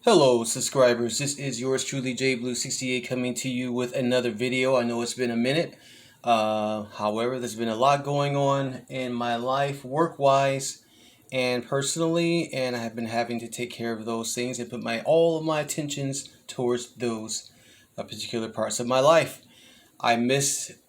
Hello subscribers, this is yours truly JBlue68 coming to you with another video. I know it's been a minute. However, there's been a lot going on in my life work-wise and personally, and I have been having to take care of those things and put all of my attentions towards those particular parts of my life. I miss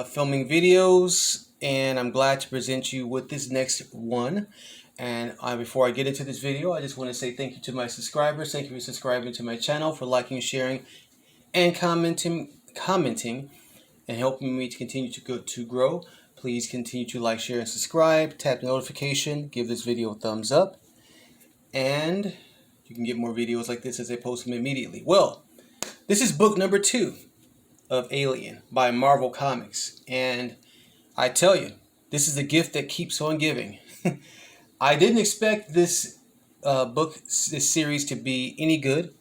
filming videos, and I'm glad to present you with this next one. And before I get into this video, I just want to say thank you to my subscribers. Thank you for subscribing to my channel, for liking, sharing, and commenting, and helping me to continue to grow. Please continue to like, share, and subscribe. Tap the notification. Give this video a thumbs up, and you can get more videos like this as I post them immediately. Well, this is book number 2 of Alien by Marvel Comics, and I tell you, this is a gift that keeps on giving. I didn't expect this this series to be any good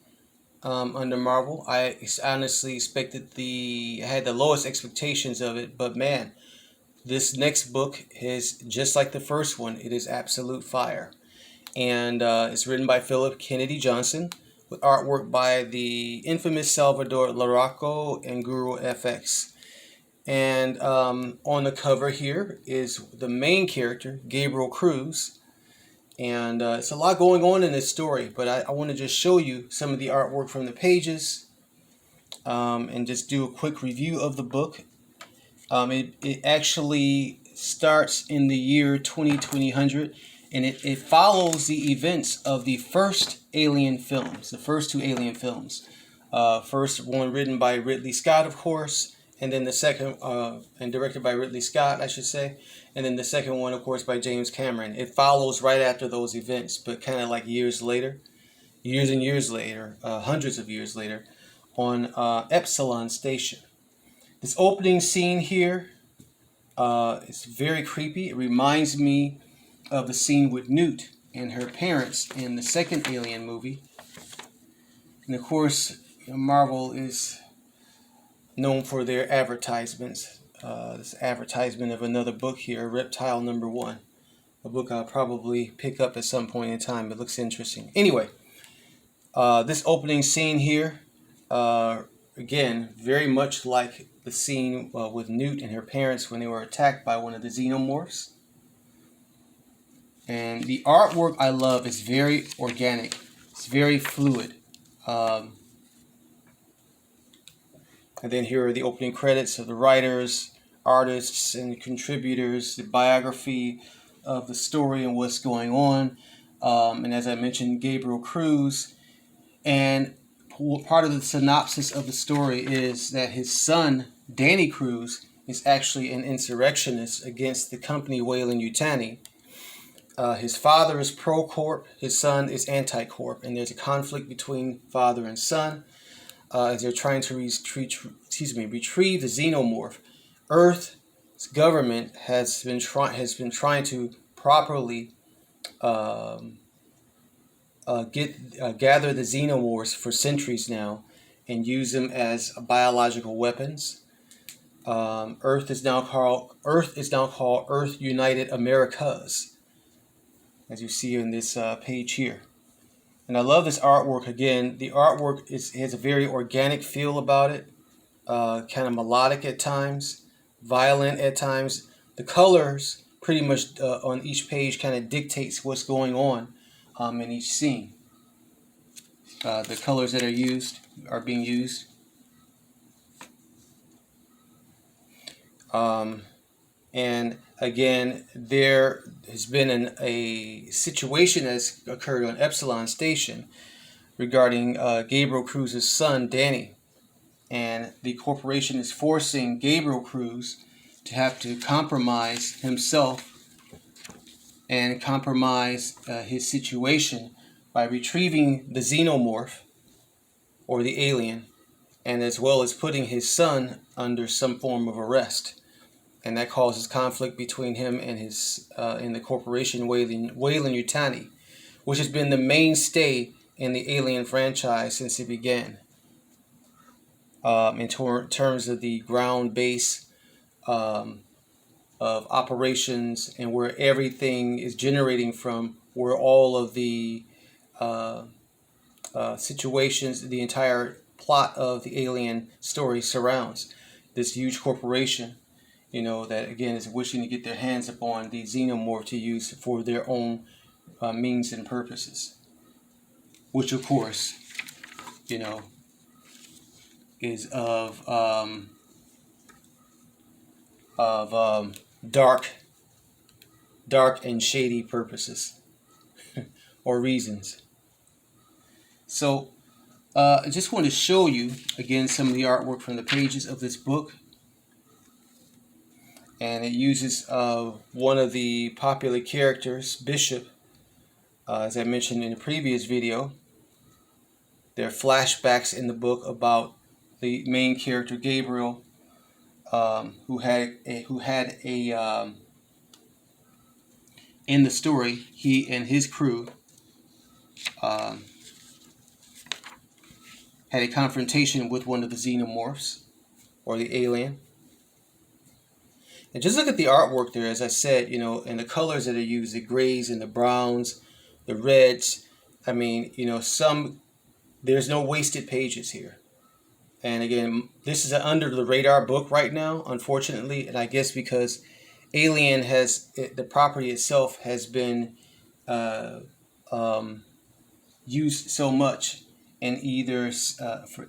under Marvel. I honestly expected I had the lowest expectations of it, but man, this next book is just like the first one. It is absolute fire, and it's written by Philip Kennedy Johnson with artwork by the infamous Salvador Larroco and Guru FX. And on the cover here is the main character, Gabriel Cruz. And it's a lot going on in this story, but I want to just show you some of the artwork from the pages and just do a quick review of the book. It actually starts in the year 2000, and it follows the events of the first Alien films, the first 2 Alien films. First one written by Ridley Scott, of course, and then the second, and directed by Ridley Scott, I should say, and then the second one, of course, by James Cameron. It follows right after those events, but kind of like years later, years and years later, hundreds of years later, on Epsilon Station. This opening scene here is very creepy. It reminds me of the scene with Newt and her parents in the second Alien movie. And of course, Marvel is known for their advertisements. This advertisement of another book here, Reptile Number 1. A book I'll probably pick up at some point in time. It looks interesting. Anyway, this opening scene here, again, very much like the scene with Newt and her parents when they were attacked by one of the xenomorphs. And the artwork I love is very organic. It's very fluid. And then here are the opening credits of the writers, artists, and contributors, the biography of the story and what's going on. And as I mentioned, Gabriel Cruz. And part of the synopsis of the story is that his son, Danny Cruz, is actually an insurrectionist against the company Weyland-Yutani. His father is pro-corp, his son is anti-corp, and there's a conflict between father and son as they're trying to retrieve the xenomorph. Earth's government has been trying to properly gather the xenomorphs for centuries now and use them as biological weapons. Earth is now called Earth United Americas, as you see in this page here. And I love this artwork. Again, the artwork has a very organic feel about it, kind of melodic at times, violent at times. The colors pretty much on each page kind of dictates what's going on in each scene. The colors that are being used. And again, there has been a situation that's occurred on Epsilon Station regarding Gabriel Cruz's son, Danny. And the corporation is forcing Gabriel Cruz to have to compromise himself and compromise his situation by retrieving the xenomorph, or the alien, and as well as putting his son under some form of arrest. And that causes conflict between him and his the corporation Weyland-Yutani, which has been the mainstay in the Alien franchise since it began. In terms of the ground base of operations and where everything is generating from, where all of the situations the entire plot of the Alien story surrounds. This huge corporation, that again is wishing to get their hands upon the xenomorph to use for their own means and purposes, which of course, is of dark and shady purposes or reasons. So I just want to show you again some of the artwork from the pages of this book, and it uses one of the popular characters, Bishop, as I mentioned in the previous video. There are flashbacks in the book about the main character Gabriel, who had a in the story, he and his crew had a confrontation with one of the xenomorphs, or the alien. And just look at the artwork there, as I said, and the colors that are used, the grays and the browns, the reds. I mean, there's no wasted pages here. And again, this is an under the radar book right now, unfortunately, and I guess because Alien the property itself has been used so much in either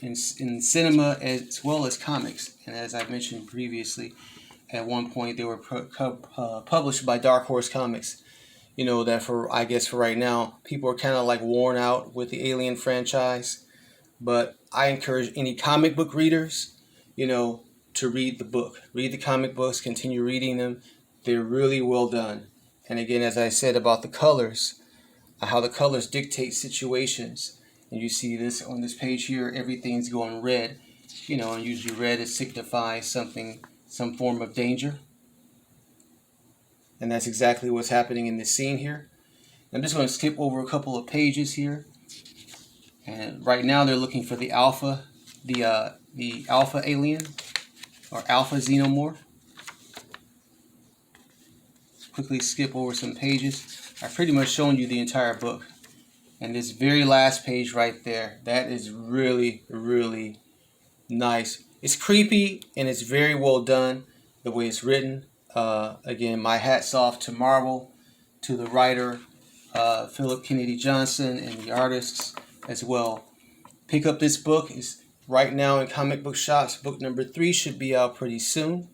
in cinema as well as comics. And as I mentioned previously, at one point they were published by Dark Horse Comics. That for right now, people are kind of like worn out with the Alien franchise. But I encourage any comic book readers, to read the book. Read the comic books, continue reading them. They're really well done. And again, as I said about the colors, how the colors dictate situations. And you see this on this page here, everything's going red. And usually red signifies some form of danger. And that's exactly what's happening in this scene here. I'm just going to skip over a couple of pages here. And right now they're looking for the alpha alien or alpha xenomorph. Quickly skip over some pages. I've pretty much shown you the entire book. And this very last page right there, that is really, really nice. It's creepy and it's very well done the way it's written. Again, my hat's off to Marvel, to the writer Philip Kennedy Johnson, and the artists as well. Pick up this book. It's right now in comic book shops. Book number 3 should be out pretty soon.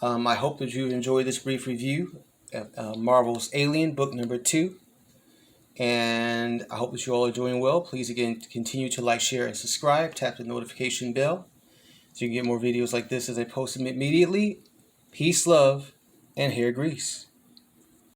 I hope that you enjoyed this brief review of Marvel's Alien, book number 2. And I hope that you all are doing well. Please again continue to like, share, and subscribe. Tap the notification bell so you can get more videos like this as I post them immediately. Peace, love, and hair grease.